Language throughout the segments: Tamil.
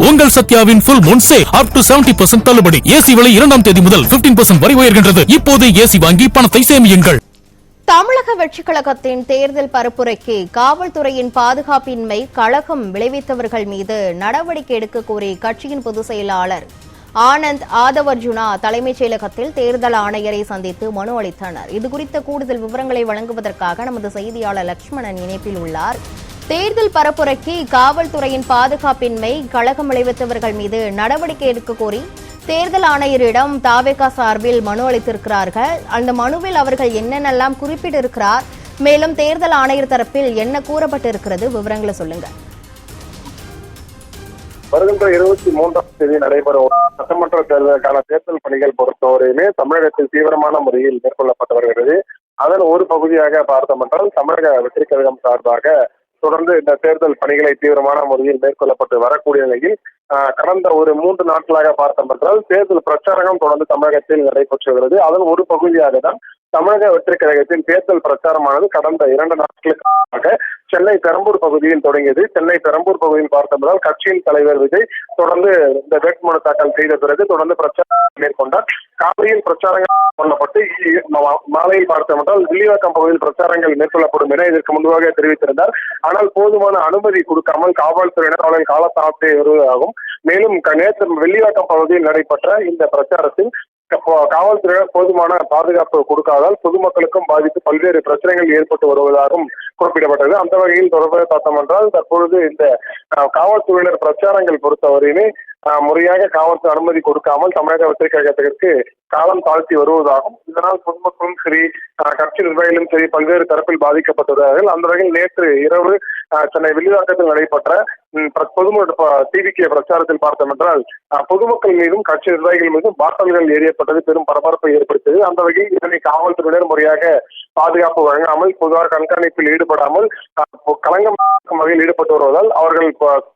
உங்கள் சத்யாவின் full moon sale up to 70% தள்ளுபடி. ஏசி விலை 2ஆம் தேதி முதல் 15% வரை உயர்கின்றது. இப்போது ஏசி வாங்கி பணத்தை சேமியுங்கள். தமிழக வெற்றிக் கழகத்தின் தேர்தல் பரப்புரைக்கு காவல்துறையின் பாதுகாப்பின்மை கழகம் விளைவித்தவர்கள் மீது நடவடிக்கை எடுக்க கோரி கட்சியின் பொதுச் செயலாளர் ஆனந்த் ஆதவர்ஜுனா தலைமைச் செயலகத்தில் தேர்தல் ஆணையரை சந்தித்து மனு அளித்தனர். இதுகுறித்த கூடுதல் விவரங்களை வழங்குவதற்காக நமது செய்தியாளர் லட்சுமணன் இணைப்பில் உள்ளார். தேர்தல் பரப்புரைக்கு காவல்துறையின் பாதுகாப்பின்மை கழகம் விளைவித்தவர்கள் மீது நடவடிக்கை எடுக்க கோரி தேர்தல் ஆணையரிடம் தாவேகா சார்பில் மனு அளித்திருக்கிறார்கள். அந்த மனுவில் அவர்கள் என்னென்னலாம் குறிப்பிட்டிருக்கிறார், மேலும் தேர்தல் ஆணையர் தரப்பில் என்ன கூறப்பட்டிருக்கிறது, விவரங்களை சொல்லுங்க. வருகின்ற 23ஆம் தேதி நடைபெறும் சட்டமன்ற தேர்தலுக்கான தேர்தல் பணிகள் பொறுத்தவரையுமே தமிழகத்தில் தீவிரமான முறையில் மேற்கொள்ளப்பட்டு வருகிறது. அதன் ஒரு பகுதியாக பார்த்தோம் என்றால் தமிழக வெற்றிக் கழகம் சார்பாக தொடர்ந்து இந்த தேர்தல் பணிகளை தீவிரமான முறையில் மேற்கொள்ளப்பட்டு வரக்கூடிய நிலையில் கடந்த ஒரு 3 நாட்களாக பார்த்தோம் என்றால் தேர்தல் பிரச்சாரம் தொடர்ந்து தமிழகத்தில் நடைபெற்று வருகிறது. அதன் ஒரு பகுதியாக தான் தமிழக வெற்றிக் கழகத்தின் தேர்தல் பிரச்சாரமானது கடந்த 2 நாட்களுக்காக சென்னை பெரம்பூர் பகுதியில் தொடங்கியது. சென்னை பெரம்பூர் பகுதியில் பார்த்தோம்னால் கட்சியின் தலைவர் விஜய் தொடர்ந்து இந்த வேட்புமனு தாக்கல் செய்த பிறகு தொடர்ந்து பிரச்சாரம் மேற்கொண்டார். காலையில் பிரச்சாரங்கள் கொள்ளப்பட்டு மாலையில் பார்த்தோம் என்றால் வில்லிவாக்கம் பகுதியில் பிரச்சாரங்கள் மேற்கொள்ளப்படும் என இதற்கு முன்பாக தெரிவித்திருந்தார். ஆனால் போதுமான அனுமதி கொடுக்காமல் காவல்துறையினர் அவர்கள் காலத்தாழ்த்தி வருவதாகவும், மேலும் நேற்று வில்லிவாக்கம் பகுதியில் நடைபெற்ற இந்த பிரச்சாரத்தில் காவல்துறையினர் போதுமான பாதுகாப்பு கொடுக்காதால் பொதுமக்களுக்கும் பாதித்து பல்வேறு பிரச்சனைகள் ஏற்பட்டு வருவதாகவும் குறிப்பிடப்பட்டது. அந்த வகையில் தொடர்பு பார்த்தோம் என்றால் தற்பொழுது இந்த காவல்துறையினர் பிரச்சாரங்கள் பொறுத்தவரையுமே முறையாக காவல்துறை அனுமதி கொடுக்காமல் தமிழக வெற்றிக் கழகத்திற்கு காலம் தாழ்த்தி வருவதாகவும், இதனால் பொதுமக்களும் சரி கட்சி நிர்வாகிகளும் சரி பல்வேறு தரப்பில் பாதிக்கப்பட்டுள்ளார்கள். அந்த வகையில் நேற்று இரவு சென்னை வில்லிவாக்கத்தில் நடைபெற்ற டிவிகே பிரச்சாரத்தில் பார்த்தோம் என்றால் பொதுமக்கள் மீதும் கட்சி நிர்வாகிகள் மீதும் பாட்டல்கள் எறியப்பட்டது பெரும் பரபரப்பை ஏற்படுத்தியது. அந்த வகையில் இதனை காவல்துறையினர் முறையாக பாதுகாப்பு வழங்காமல் பொதுவாக கண்காணிப்பில் ஈடுபடாமல் களங்கம் வகையில் ஈடுபட்டு வருவதால் அவர்கள்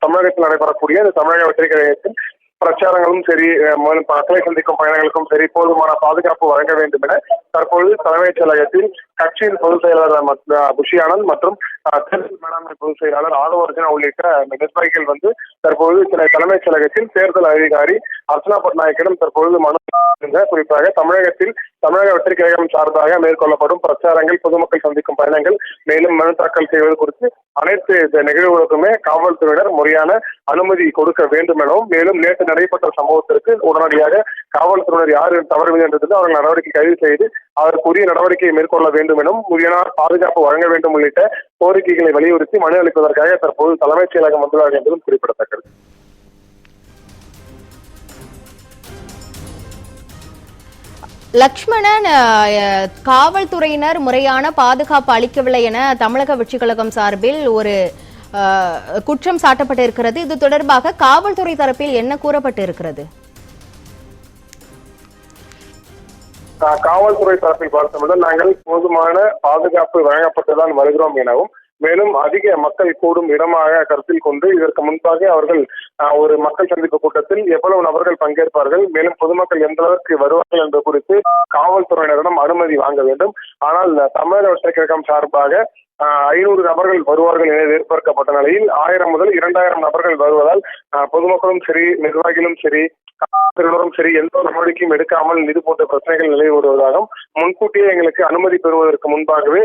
தமிழகத்தில் நடைபெறக்கூடிய தமிழக வெற்றிக் கழகத்தின் பிரச்சாரங்களும் சரி மக்களை சந்திக்கும் பயணங்களுக்கும் சரி போதுமான பாதுகாப்பு வழங்க வேண்டும் என தற்பொழுது தலைமைச் செயலகத்தில் கட்சியின் பொதுச் செயலாளர் புஷி ஆனந்த் மற்றும் தேர்தல் மேலாண்மை பொதுச் செயலாளர் ஆதவர்ஜுனா உள்ளிட்ட நிர்வாகிகள் வந்து தற்பொழுது தலைமைச் செயலகத்தில் தேர்தல் அதிகாரி அர்ச்சனா பட்நாயக்கிடம் தற்பொழுது மனு குறிப்பாக தமிழகத்தில் தமிழக வெற்றிக் கழகம் சார்பாக மேற்கொள்ளப்படும் பிரச்சாரங்கள் பொதுமக்கள் சந்திக்கும் பயணங்கள் மேலும் மனு தாக்கல் செய்வது குறித்து அனைத்து நிகழ்வுகளுக்குமே காவல்துறையினர் முறையான அனுமதி கொடுக்க வேண்டும் எனவும், மேலும் நேற்று நடைபெற்ற சம்பவத்திற்கு உடனடியாக காவல்துறையினர் யார் தவறு என்றது அவர்கள் நடவடிக்கை கைது செய்து அதற்குரிய நடவடிக்கையை மேற்கொள்ள வேண்டும் எனவும் உரிய பாதுகாப்பு வழங்க வேண்டும் உள்ளிட்ட கோரிக்கைகளை வலியுறுத்தி மனு அளிப்பதற்காக தற்போது தலைமைச் செயலகம் வந்துள்ளார்கள் என்பதும் குறிப்பிடத்தக்கது. லட்சுமணன், காவல்துறையினர் முறையான பாதுகாப்பு அளிக்கவில்லை என தமிழக வெற்றிக் கழகம் சார்பில் ஒரு குற்றம் சாட்டப்பட்டிருக்கிறது. இது தொடர்பாக காவல்துறை தரப்பில் என்ன கூறப்பட்டிருக்கிறது? காவல்துறை தரப்பில் பார்த்தோம்னால் நாங்கள் போதுமான பாதுகாப்பு வழங்கப்பட்டுதான் வருகிறோம் எனவும், மேலும் அதிக மக்கள் கூடும் இடமாக கருத்தில் கொண்டு இதற்கு முன்பாக அவர்கள் ஒரு மக்கள் சந்திப்பு கூட்டத்தில் எவ்வளவு நபர்கள் பங்கேற்பார்கள், மேலும் பொதுமக்கள் எந்த அளவுக்கு வருவார்கள் என்பது குறித்து காவல்துறையினரிடம் அனுமதி வாங்க வேண்டும். ஆனால் தமிழக வெற்றிக் கழகம் சார்பாக 500 நபர்கள் வருவார்கள் என எதிர்பார்க்கப்பட்ட நிலையில் 1000 முதல் 2000 நபர்கள் வருவதால் பொதுமக்களும் சரி நிர்வாகிகளும் சரி காவல்துறையினரும் சரி எந்த நடவடிக்கையும் எடுக்காமல் இது போன்ற பிரச்சனைகள் நிலவி வருவதாகவும், முன்கூட்டியே எங்களுக்கு அனுமதி பெறுவதற்கு முன்பாகவே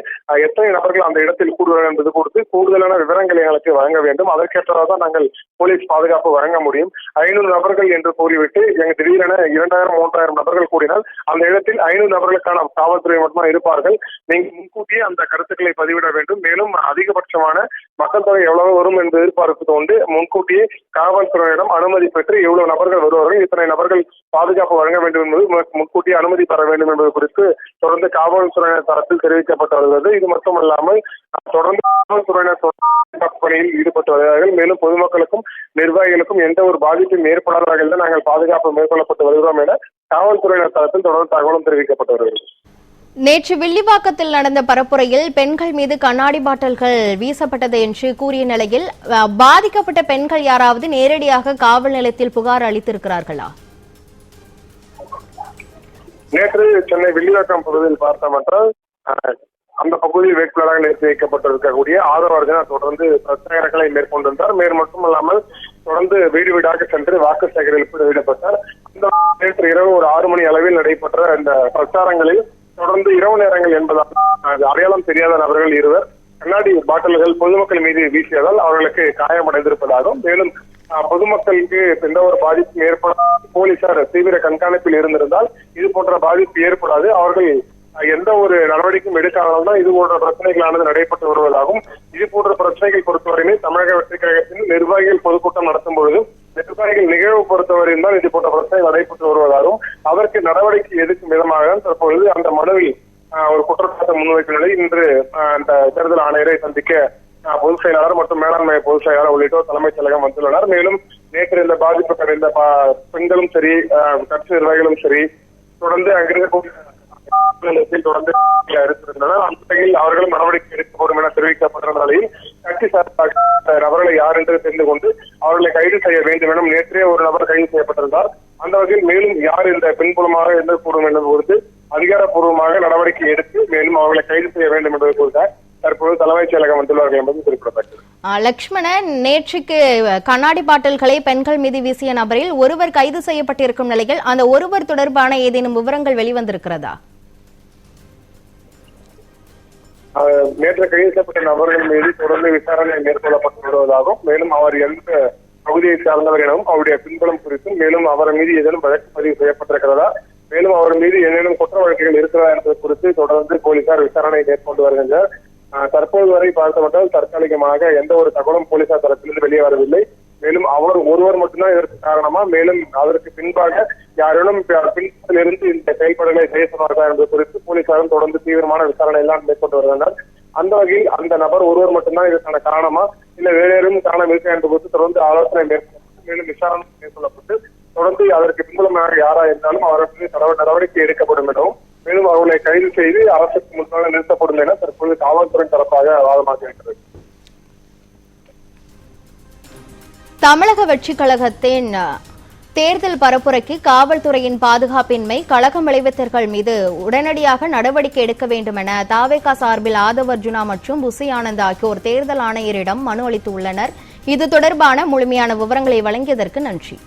எத்தனை நபர்கள் அந்த இடத்தில் கூடுவார்கள் என்பது குறித்து கூடுதலான விவரங்களை எங்களுக்கு வழங்க வேண்டும். அதற்கேற்றதான் நாங்கள் போலீஸ் பாதுகாப்பு வழங்க முடியும். 500 நபர்கள் என்று கூறிவிட்டு எங்கள் திடீரென 2000 3000 நபர்கள் கூடினால் அந்த இடத்தில் 500 நபர்களுக்கான காவல்துறை மட்டும்தான் இருப்பார்கள். நீங்கள் முன்கூட்டியே அந்த கருத்துக்களை பதிவிட வேண்டும். மேலும் அதிகபட்சமான மக்கள் தொகை எவ்வளவு வரும் என்று எதிர்பார்ப்பது கொண்டு முன்கூட்டியே காவல்துறையிடம் அனுமதி பெற்று எவ்வளவு நபர்கள் வருவார்கள், இத்தனை நபர்கள் பாதுகாப்பு வழங்க வேண்டும் என்பது முன்கூட்டியே அனுமதி பெற வேண்டும் என்பது குறித்து தொடர்ந்து காவல்துறையினர் தரப்பில் தெரிவிக்கப்பட்டு வருகிறது. இது மட்டுமல்லாமல் தொடர்ந்து காவல்துறையினர் பணியில் ஈடுபட்டு வருகிறார்கள். மேலும் பொதுமக்களுக்கும் நிர்வாகிகளுக்கும் எந்த ஒரு பாதிப்பும் ஏற்படாத வகையில் நாங்கள் பாதுகாப்பு மேற்கொள்ளப்பட்டு வருகிறோம் என காவல்துறையினர் தரப்பில் தொடர்ந்து தகவலும் தெரிவிக்கப்பட்டு வருகிறது. நேற்று வில்லிவாக்கத்தில் நடந்த பரப்புரையில் பெண்கள் மீது கண்ணாடி பாட்டல்கள் வீசப்பட்டது என்று கூறிய நிலையில் பாதிக்கப்பட்ட பெண்கள் யாராவது நேரடியாக காவல் நிலையத்தில் புகார் அளித்திருக்கிறார்களா? நேற்று சென்னை வில்லிவாக்கம் பகுதியில் பார்த்தோம் என்றால் அந்த பகுதியில் வேட்பாளராக நிறுத்தி வைக்கப்பட்டிருக்கக்கூடிய ஆதவர்ஜுனா தொடர்ந்து பிரச்சனைகளை மேற்கொண்டிருந்தார். மேலும் மட்டுமல்லாமல் தொடர்ந்து வீடு வீடாக சென்று வாக்கு சேகரிப்பில் ஈடுபட்டார். நேற்று இரவு ஒரு 6 மணி அளவில் நடைபெற்ற இந்த பிரச்சாரங்களில் தொடர்ந்து இரவு நேரங்கள் என்பதால் அடையாளம் தெரியாத நபர்கள் இருவர் கண்ணாடி பாட்டில்கள் பொதுமக்கள் மீது வீசியதால் அவர்களுக்கு காயமடைந்திருப்பதாகவும், மேலும் பொதுமக்களுக்கு எந்த ஒரு பாதிப்பும் ஏற்பட போலீசார் தீவிர கண்காணிப்பில் இருந்திருந்தால் இது போன்ற பாதிப்பு ஏற்படாது, அவர்கள் எந்த ஒரு நடவடிக்கையும் எடுக்காததால் தான் இது போன்ற பிரச்சனைகளானது நடைபெற்று வருவதாகவும், இது போன்ற பிரச்சனைகள் பொறுத்தவரையுமே தமிழக வெற்றி கழகத்தின் நிர்வாகிகள் பொதுக்கூட்டம் நடத்தும் பொழுது நிர்வாகிகள் நிகழ்வு பொறுத்தவரையும் தான் இது போன்ற பிரச்சனைகள் நடைபெற்று வருவதாகவும், அதற்கு நடவடிக்கை எடுக்கும் விதமாக தான் தற்பொழுது அந்த மனுவில் ஒரு குற்றச்சாட்டு முன்வைக்கும் நிலை இன்று அந்த தேர்தல் ஆணையரை சந்திக்க பொதுச் செயலாளர் மற்றும் மேலாண்மை பொதுச் செயலாளர் உள்ளிட்டோர் தலைமைச் செயலகம் வந்துள்ளனர். மேலும் நேற்று இந்த பாதிப்பு கடைந்த பெண்களும் சரி, கட்சி நிர்வாகிகளும் சரி, தொடர்ந்து அங்கிருந்து தொடர்ந்து எடுத்திருந்தனர். அந்த வகையில் அவர்களும் நடவடிக்கை எடுக்கப்படும் என தெரிவிக்கப்பட்டிருந்த நிலையில் கட்சி சார்பாக நபர்களை யார் என்று தெரிந்து கொண்டு அவர்களை கைது செய்ய வேண்டும் என நேற்றே ஒரு நபர் கைது செய்யப்பட்டிருந்தார். அந்த வகையில் மேலும் யார் இந்த பின்புலமாக இருக்கக்கூடும் என்பது குறித்து அதிகாரப்பூர்வமாக நடவடிக்கை எடுத்து மேலும் அவர்களை கைது செய்ய வேண்டும் என்பது குறித்த தற்போது தலைமைச் செயலகம் வந்துள்ளார்கள் என்பது குறிப்பிடத்தக்கது. லட்சுமணன், நேற்றுக்கு கண்ணாடி பாட்டில்களை பெண்கள் மீது வீசிய நபரில் ஒருவர் கைது செய்யப்பட்டிருக்கும் நிலையில் அந்த ஒருவர் தொடர்பான ஏதேனும் விவரங்கள் வெளிவந்திருக்கிறதா? நேற்று கைது செய்யப்பட்ட நபர்கள் மீது தொடர்ந்து விசாரணை மேற்கொள்ளப்பட்டு வருவதாகவும், மேலும் அவர் எந்த பகுதியை சார்ந்தவர் எனவும் அவருடைய பின்புலம் குறித்தும், மேலும் அவர் மீது ஏதேனும் வழக்கு பதிவு செய்யப்பட்டிருக்கிறதா, மேலும் அவர் மீது ஏதேனும் குற்ற வழக்குகள் இருக்கிறதா என்பது குறித்து தொடர்ந்து போலீசார் விசாரணை மேற்கொண்டு வருகின்றனர். தற்போது வரை பார்த்தவற்றால் தற்காலிகமாக எந்த ஒரு தகவலும் போலீசார் தரப்பிலிருந்து வெளியே வரவில்லை. மேலும் அவர் ஒருவர் மட்டும்தான் இதற்கு காரணமா, மேலும் அதற்கு பின்பாக யாரும் பின்புலத்திலிருந்து இந்த செயல்பாடுகளை செய்ய சொன்னார்கள் என்பது குறித்து போலீசாரும் தொடர்ந்து தீவிரமான விசாரணை எல்லாம் மேற்கொண்டு வருகின்றனர். அந்த வகையில் அந்த நபர் ஒருவர் மட்டும்தான் இதற்கான காரணமா இல்ல வேறேறும் காரணம் இருக்கா என்பது குறித்து தொடர்ந்து ஆலோசனை மேற்கொள்ளப்பட்டு மேலும் விசாரணை மேற்கொள்ளப்பட்டு தொடர்ந்து அதற்கு பின்புலமாக யாரா இருந்தாலும் அவர்களுக்கு நடவடிக்கை எடுக்கப்படும் எனவும், மேலும் அவர்களை கைது செய்து அரசுக்கு முன்பாக நிறுத்தப்படும் என தற்போது காவல்துறை தரப்பாக வாதமாகிறது. தமிழக வெற்றிக் கழகத்தின் தேர்தல் பரப்புரைக்கு காவல்துறையின் பாதுகாப்பின்மை கழகம் விளைவித்தவர்கள் மீது உடனடியாக நடவடிக்கை எடுக்க வேண்டும் என தாவேகா சார்பில் ஆதவ் அர்ஜுனா மற்றும் புசி ஆனந்த் ஆகியோர் தேர்தல் ஆணையரிடம் மனு அளித்துள்ளனர். இது தொடர்பான முழுமையான விவரங்களை வழங்கியதற்கு நன்றி.